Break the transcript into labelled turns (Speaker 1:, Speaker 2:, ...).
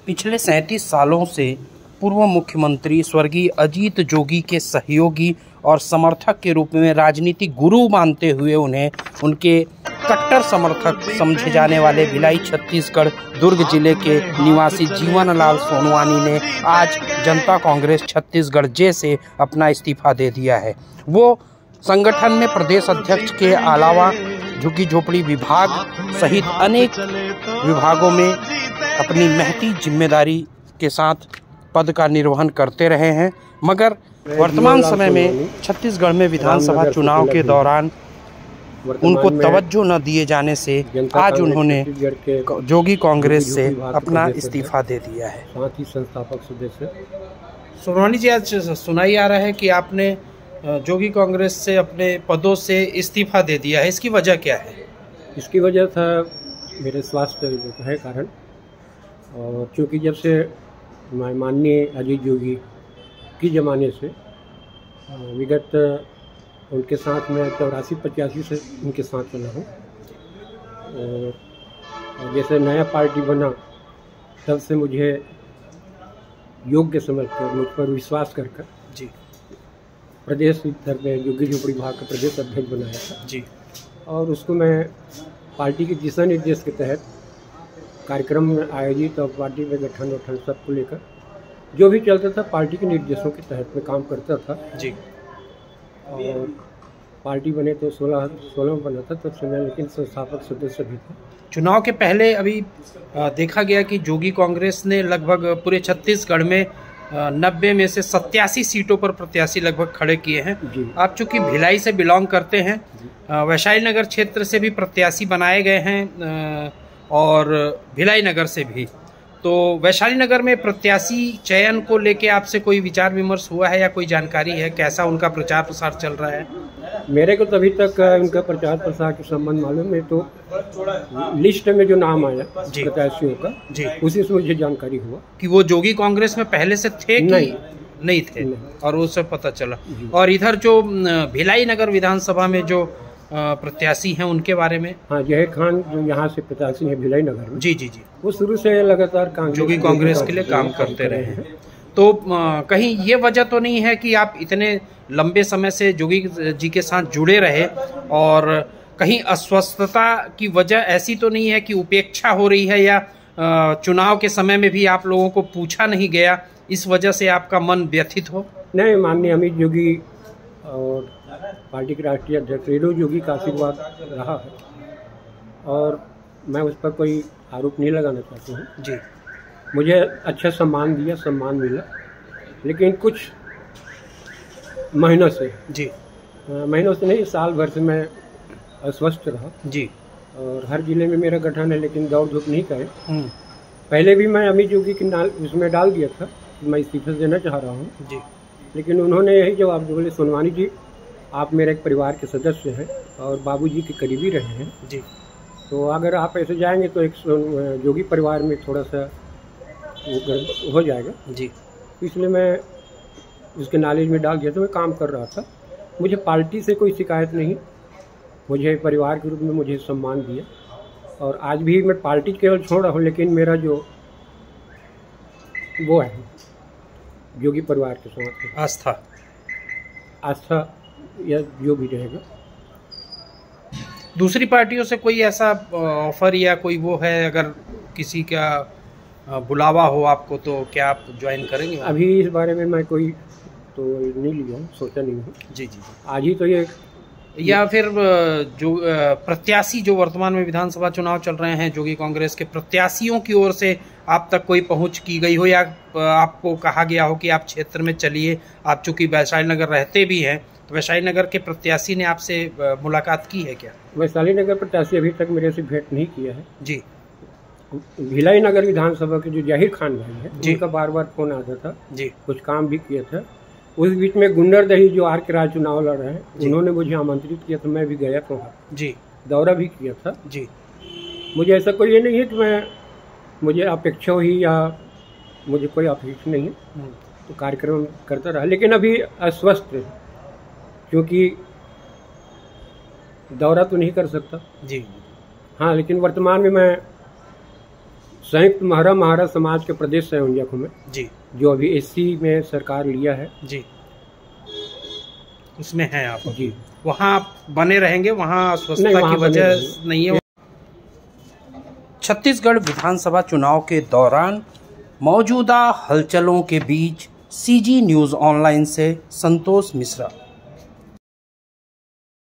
Speaker 1: पिछले 37 सालों से पूर्व मुख्यमंत्री स्वर्गीय अजीत जोगी के सहयोगी और समर्थक के रूप में राजनीतिक गुरु मानते हुए उन्हें उनके कट्टर समर्थक समझे जाने वाले भिलाई छत्तीसगढ़ दुर्ग जिले के निवासी जीवन लाल सोनवानी ने आज जनता कांग्रेस छत्तीसगढ़ जे से अपना इस्तीफा दे दिया है। वो संगठन में प्रदेश अध्यक्ष के अलावा झुग्गी झोपड़ी विभाग सहित अनेक विभागों में अपनी महती जिम्मेदारी के साथ पद का निर्वहन करते रहे हैं, मगर वर्तमान समय में छत्तीसगढ़ में विधानसभा चुनाव के दौरान उनको तवज्जो न दिए जाने से आज उन्होंने जोगी कांग्रेस से अपना इस्तीफा दे दिया है।
Speaker 2: साथ ही संस्थापक सदस्य
Speaker 1: सोनवानी जी, आज सुना ही आ रहा है कि आपने जोगी कांग्रेस से अपने पदों से इस्तीफा दे दिया है, इसकी वजह क्या है?
Speaker 2: इसकी वजह था मेरे स्वास्थ्य जो है कारण, और चूँकि जब से माननीय अजीत जोगी की ज़माने से विगत उनके साथ मैं 84-85 से उनके साथ चला हूँ, और जैसे नया पार्टी बना तब से मुझे योग्य समझकर मुझ पर विश्वास कर
Speaker 1: जी
Speaker 2: प्रदेश स्तर में झुग्गी झोपड़ी विभाग का प्रदेश अध्यक्ष बनाया था
Speaker 1: जी, और
Speaker 2: उसको मैं पार्टी के दिशा निर्देश के तहत कार्यक्रम आयोजित और पार्टी में गठन वठन सबको लेकर जो भी चलता था पार्टी के निर्देशों के तहत में काम करता था
Speaker 1: जी।
Speaker 2: और पार्टी बने तो 16 में बना था तब से मैं, लेकिन संस्थापक सदस्य भी था।
Speaker 1: चुनाव के पहले अभी देखा गया कि जोगी कांग्रेस ने लगभग पूरे छत्तीसगढ़ में 90 में से 87 सीटों पर प्रत्याशी लगभग खड़े किए हैं। आप चूंकि भिलाई से बिलोंग करते हैं, वैशाली नगर क्षेत्र से भी प्रत्याशी बनाए गए हैं और भिलाई नगर से भी, तो वैशाली नगर में प्रत्याशी चयन को लेके आपसे कोई विचार विमर्श हुआ है या कोई जानकारी है? कैसा उनका प्रचार प्रसार चल रहा है?
Speaker 2: मेरे को तभी तक उनका प्रचार प्रसार के संबंध मालूम है, तो लिस्ट में जो नाम आया प्रत्याशियों का जी, उसी से मुझे जानकारी हुआ
Speaker 1: कि वो जोगी कांग्रेस में पहले से थे कि नहीं थे, और उससे पता चला। और इधर जो भिलाई नगर विधानसभा में जो प्रत्याशी हैं उनके बारे में?
Speaker 2: हाँ, जहीर खान जो यहाँ से प्रत्याशी है भिलाई नगर में,
Speaker 1: जी जी जी,
Speaker 2: वो शुरू से लगातार
Speaker 1: जोगी कांग्रेस के लिए काम करते रहे हैं। तो कहीं ये वजह तो नहीं है कि आप इतने लंबे समय से जोगी जी के साथ जुड़े रहे और कहीं अस्वस्थता की वजह ऐसी तो नहीं है कि उपेक्षा हो रही है, या चुनाव के समय में भी आप लोगों को पूछा नहीं गया, इस वजह से आपका मन व्यथित हो?
Speaker 2: नहीं, माननीय अमित जोगी और पार्टी के राष्ट्रीय अध्यक्ष रेणु जोगी का आशीर्वाद रहा है, और मैं उस पर कोई आरोप नहीं लगाना चाहता हूँ
Speaker 1: जी।
Speaker 2: मुझे अच्छा सम्मान मिला, लेकिन कुछ महीनों से नहीं, साल भर से मैं अस्वस्थ रहा जी, और हर जिले में मेरा गठन है, लेकिन दौड़ धूप नहीं करे। पहले भी मैं अमित जोगी की उसमें डाल दिया था, मैं इस्तीफा देना चाह रहा हूँ जी, लेकिन उन्होंने यही जवाब दिया, बोले सोनवानी जी आप मेरे एक परिवार के सदस्य हैं और बाबूजी के करीबी रहे हैं जी, तो अगर आप ऐसे जाएंगे तो एक जोगी परिवार में थोड़ा सा हो जाएगा जी, इसलिए मैं उसके नॉलेज में डाल दिया। तो मैं काम कर रहा था, मुझे पार्टी से कोई शिकायत नहीं, मुझे परिवार के रूप में मुझे सम्मान दिया, और आज भी मैं पार्टी केवल छोड़ रहा हूँ, लेकिन मेरा जो वो है जोगी परिवार के साथ आस्था या जो भी रहेगा।
Speaker 1: दूसरी पार्टियों से कोई ऐसा ऑफर या कोई वो है, अगर किसी का बुलावा हो आपको, तो क्या आप ज्वाइन करेंगे?
Speaker 2: अभी इस बारे में मैं कोई तो नहीं लिया हूँ, सोचा नहीं हूँ
Speaker 1: जी जी,
Speaker 2: आज ही तो ये,
Speaker 1: या फिर जो प्रत्याशी जो वर्तमान में विधानसभा चुनाव चल रहे हैं जोगी कांग्रेस के प्रत्याशियों की ओर से आप तक कोई पहुंच की गई हो, या आपको कहा गया हो कि आप क्षेत्र में चलिए? आप चूंकि वैशाली नगर रहते भी हैं, तो वैशाली नगर के प्रत्याशी ने आपसे मुलाकात की है क्या?
Speaker 2: वैशाली नगर प्रत्याशी अभी तक मेरे से भेंट नहीं किया है
Speaker 1: जी।
Speaker 2: भिलाई नगर विधानसभा के जो जहीर खान भाई है, उनका बार फोन आता था जी, कुछ काम भी किया था। उस बीच में गुंडरदही जो आर के राज चुनाव लड़ रहे हैं, उन्होंने मुझे आमंत्रित किया था, मैं भी गया था जी, दौरा भी किया था जी। मुझे ऐसा कोई ये नहीं है कि मुझे अपेक्षा हुई या मुझे कोई अपेक्षा नहीं है, तो कार्यक्रम करता रहा, लेकिन अभी अस्वस्थ है क्योंकि दौरा तो नहीं कर सकता जी। हाँ, लेकिन वर्तमान में मैं संयुक्त महरा समाज के प्रदेश संयोजक हूँ मैं
Speaker 1: जी,
Speaker 2: जो अभी एससी में सरकार लिया है
Speaker 1: जी, उसमें हैं आप
Speaker 2: जी।
Speaker 1: वहाँ आप बने रहेंगे, वहाँ अस्वस्थता की वजह नहीं है। छत्तीसगढ़ विधानसभा चुनाव के दौरान मौजूदा हलचलों के बीच सीजी न्यूज़ ऑनलाइन से संतोष मिश्रा।